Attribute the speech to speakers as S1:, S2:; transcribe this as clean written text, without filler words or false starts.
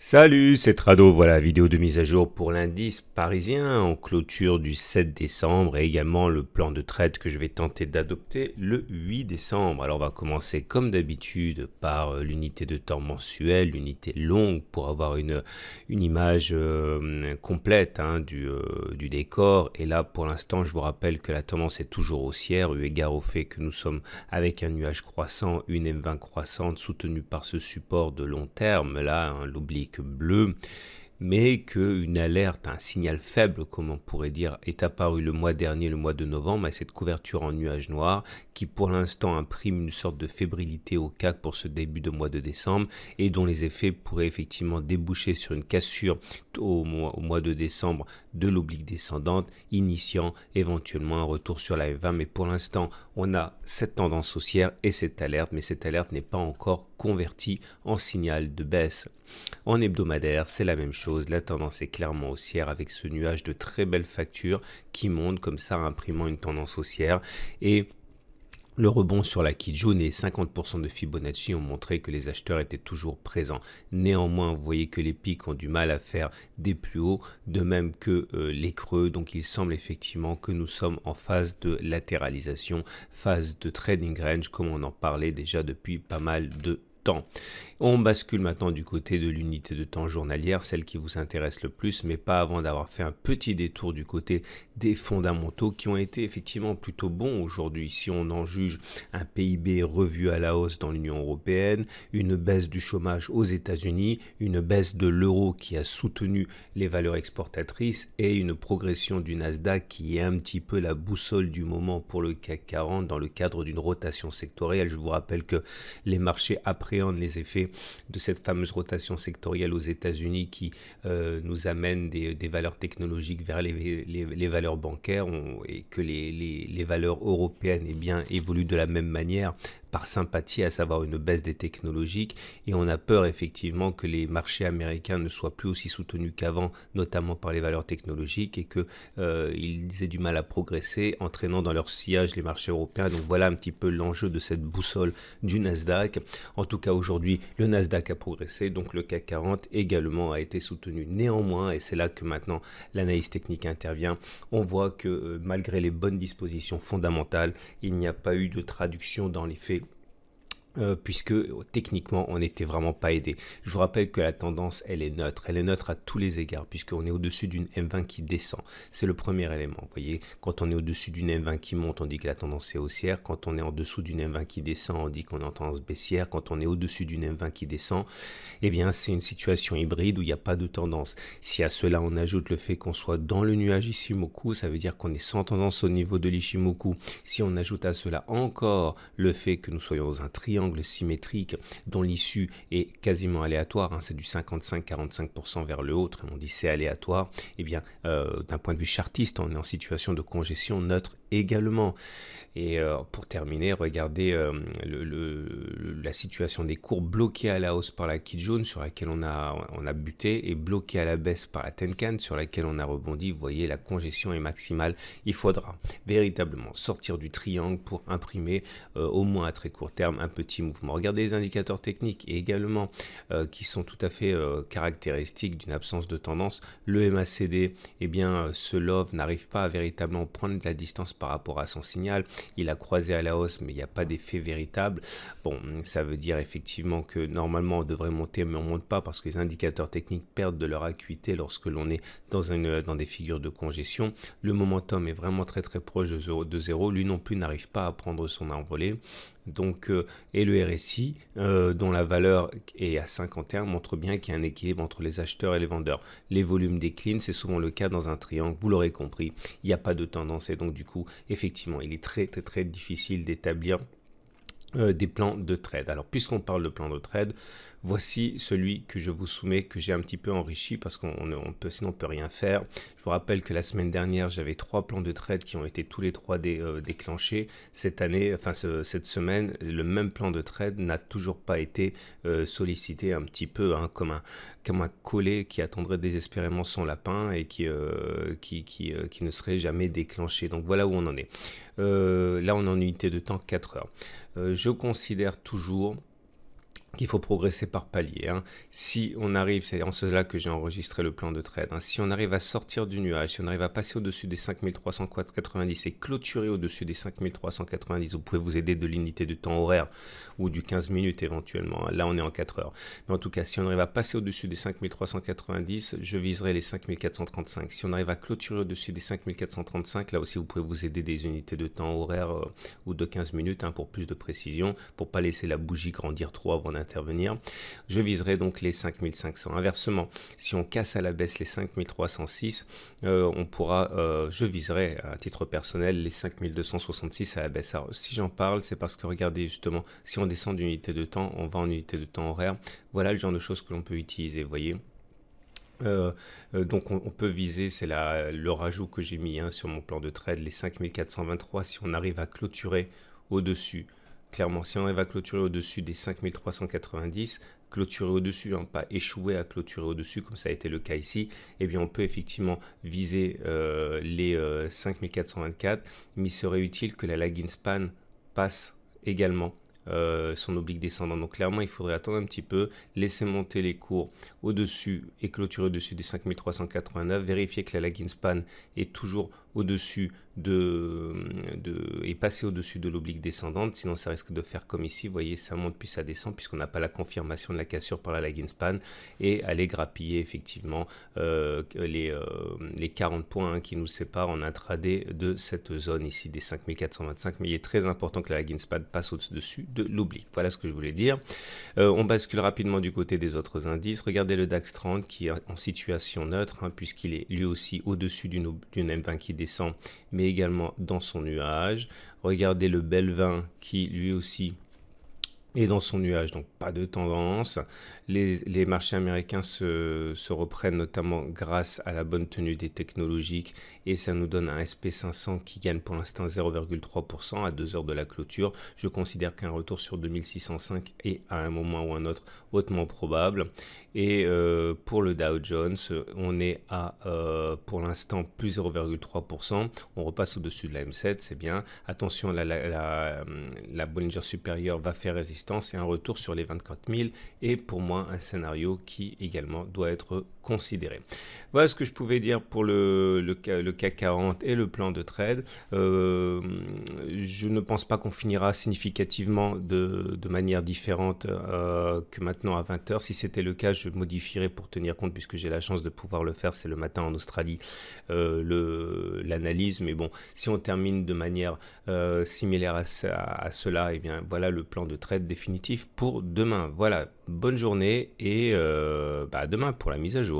S1: Salut, c'est Trado, voilà, vidéo de mise à jour pour l'indice parisien en clôture du 7 décembre et également le plan de trade que je vais tenter d'adopter le 8 décembre. Alors on va commencer comme d'habitude par l'unité de temps mensuelle, l'unité longue pour avoir une image complète du décor. Et là pour l'instant je vous rappelle que la tendance est toujours haussière eu égard au fait que nous sommes avec un nuage croissant, une M20 croissante soutenue par ce support de long terme là, l'oblique bleu, mais qu'une alerte, un signal faible, comme on pourrait dire, est apparu le mois dernier, le mois de novembre, et cette couverture en nuage noir qui pour l'instant imprime une sorte de fébrilité au CAC pour ce début de mois de décembre et dont les effets pourraient effectivement déboucher sur une cassure au mois de décembre de l'oblique descendante, initiant éventuellement un retour sur la F20. Mais pour l'instant, on a cette tendance haussière et cette alerte, mais cette alerte n'est pas encore convertie en signal de baisse. En hebdomadaire, c'est la même chose, la tendance est clairement haussière avec ce nuage de très belles factures qui monte comme ça, imprimant une tendance haussière. Et le rebond sur la Kijun et 50% de Fibonacci ont montré que les acheteurs étaient toujours présents. Néanmoins, vous voyez que les pics ont du mal à faire des plus hauts, de même que les creux. Donc il semble effectivement que nous sommes en phase de latéralisation, phase de trading range, comme on en parlait déjà depuis pas mal de temps. On bascule maintenant du côté de l'unité de temps journalière, celle qui vous intéresse le plus, mais pas avant d'avoir fait un petit détour du côté des fondamentaux qui ont été effectivement plutôt bons aujourd'hui. Si on en juge un PIB revu à la hausse dans l'Union européenne, une baisse du chômage aux États-Unis, une baisse de l'euro qui a soutenu les valeurs exportatrices et une progression du Nasdaq qui est un petit peu la boussole du moment pour le CAC 40 dans le cadre d'une rotation sectorielle. Je vous rappelle que les marchés appréhendent les effets de cette fameuse rotation sectorielle aux États-Unis qui nous amène des valeurs technologiques vers les valeurs bancaires et que les valeurs européennes évoluent de la même manière par sympathie, à savoir une baisse des technologiques, et on a peur effectivement que les marchés américains ne soient plus aussi soutenus qu'avant, notamment par les valeurs technologiques, et qu'ils aient du mal à progresser, entraînant dans leur sillage les marchés européens. Donc voilà un petit peu l'enjeu de cette boussole du Nasdaq. En tout cas aujourd'hui, le Nasdaq a progressé, donc le CAC 40 également a été soutenu. Néanmoins, et c'est là que maintenant l'analyse technique intervient, on voit que malgré les bonnes dispositions fondamentales, il n'y a pas eu de traduction dans les faits. Puisque techniquement on n'était vraiment pas aidé. Je vous rappelle que la tendance elle est neutre à tous les égards puisqu'on est au-dessus d'une M20 qui descend. C'est le premier élément. Vous voyez, quand on est au-dessus d'une M20 qui monte, on dit que la tendance est haussière. Quand on est en dessous d'une M20 qui descend, on dit qu'on est en tendance baissière. Quand on est au-dessus d'une M20 qui descend, eh bien c'est une situation hybride où il n'y a pas de tendance. Si à cela on ajoute le fait qu'on soit dans le nuage Ichimoku, ça veut dire qu'on est sans tendance au niveau de l'Ichimoku. Si on ajoute à cela encore le fait que nous soyons dans un triangle symétrique dont l'issue est quasiment aléatoire, c'est du 55-45% vers le haut, on dit c'est aléatoire, et bien d'un point de vue chartiste, on est en situation de congestion neutre également. Et pour terminer, regardez la situation des cours bloqués à la hausse par la Kijun sur laquelle on a buté et bloqué à la baisse par la Tenkan sur laquelle on a rebondi. Vous voyez, la congestion est maximale. Il faudra véritablement sortir du triangle pour imprimer au moins à très court terme un petit mouvement. Regardez les indicateurs techniques et également qui sont tout à fait caractéristiques d'une absence de tendance. Le MACD, eh bien, ce love n'arrive pas à véritablement prendre de la distance par rapport à son signal. Il a croisé à la hausse, mais il n'y a pas d'effet véritable. Bon, ça veut dire effectivement que normalement on devrait monter, mais on ne monte pas parce que les indicateurs techniques perdent de leur acuité lorsque l'on est dans des figures de congestion. Le momentum est vraiment très proche de zéro. Lui non plus n'arrive pas à prendre son envolée. Donc, et le RSI, dont la valeur est à 51, montre bien qu'il y a un équilibre entre les acheteurs et les vendeurs. Les volumes déclinent, c'est souvent le cas dans un triangle, vous l'aurez compris, il n'y a pas de tendance et donc du coup, effectivement, il est très difficile d'établir des plans de trade. Alors puisqu'on parle de plans de trade, voici celui que je vous soumets, que j'ai un petit peu enrichi parce sinon on peut rien faire. Je vous rappelle que la semaine dernière, j'avais 3 plans de trade qui ont été tous les 3 déclenchés. Cette semaine, le même plan de trade n'a toujours pas été sollicité, un petit peu comme un collet qui attendrait désespérément son lapin et qui ne serait jamais déclenché. Donc voilà où on en est. Là, on est en unité de temps 4 heures. Je considère toujours qu'il faut progresser par palier. Hein. Si on arrive, c'est en cela que j'ai enregistré le plan de trade, hein. Si on arrive à sortir du nuage, si on arrive à passer au-dessus des 5390 et clôturer au-dessus des 5390, vous pouvez vous aider de l'unité de temps horaire ou du 15 minutes éventuellement. Hein. Là, on est en 4 heures. Mais en tout cas, si on arrive à passer au-dessus des 5390, je viserai les 5435. Si on arrive à clôturer au-dessus des 5435, là aussi, vous pouvez vous aider des unités de temps horaire ou de 15 minutes, hein, pour plus de précision, pour pas laisser la bougie grandir trop avant d'intervenir. Je viserai donc les 5500. Inversement, si on casse à la baisse les 5306, on pourra, je viserai à titre personnel les 5266 à la baisse. Alors, si j'en parle, c'est parce que regardez justement, si on descend d'unité de temps, on va en unité de temps horaire. Voilà le genre de choses que l'on peut utiliser, vous voyez. Donc on peut viser, c'est le rajout que j'ai mis, hein, sur mon plan de trade, les 5423 si on arrive à clôturer au-dessus. Clairement, si on arrive à clôturer au-dessus des 5390, clôturer au-dessus, hein, pas échouer à clôturer au-dessus comme ça a été le cas ici, eh bien on peut effectivement viser les 5424, mais il serait utile que la lagging span passe également son oblique descendant. Donc clairement, il faudrait attendre un petit peu, laisser monter les cours au-dessus et clôturer au-dessus des 5389, vérifier que la lagging span est toujours au-dessus et passer au-dessus de l'oblique descendante, sinon ça risque de faire comme ici, vous voyez, ça monte puis ça descend puisqu'on n'a pas la confirmation de la cassure par la lagging span, et aller grappiller effectivement les 40 points, hein, qui nous séparent en intraday de cette zone ici des 5425, mais il est très important que la lagging span passe au-dessus de l'oblique. Voilà ce que je voulais dire. On bascule rapidement du côté des autres indices. Regardez le DAX 30 qui est en situation neutre, hein, puisqu'il est lui aussi au-dessus d'une M20 qui descend, mais également dans son nuage. Regardez le Bel 20 qui lui aussi est dans son nuage, donc pas de tendance. Les marchés américains se reprennent notamment grâce à la bonne tenue des technologiques, et ça nous donne un SP500 qui gagne pour l'instant 0,3% à 2 heures de la clôture. Je considère qu'un retour sur 2605 est à un moment ou un autre hautement probable. Et pour le Dow Jones, on est à pour l'instant plus 0,3%. On repasse au-dessus de la M7, c'est bien. Attention, la Bollinger supérieure va faire résistance, et un retour sur les 24 000 est pour moi un scénario qui également doit être considéré. Voilà ce que je pouvais dire pour le CAC 40 et le plan de trade. Je ne pense pas qu'on finira significativement de manière différente que maintenant à 20 h. Si c'était le cas, je modifierais pour tenir compte, puisque j'ai la chance de pouvoir le faire, c'est le matin en Australie, l'analyse. Mais bon, si on termine de manière similaire à cela, et bien voilà le plan de trade définitif pour demain. Voilà, bonne journée et à demain pour la mise à jour.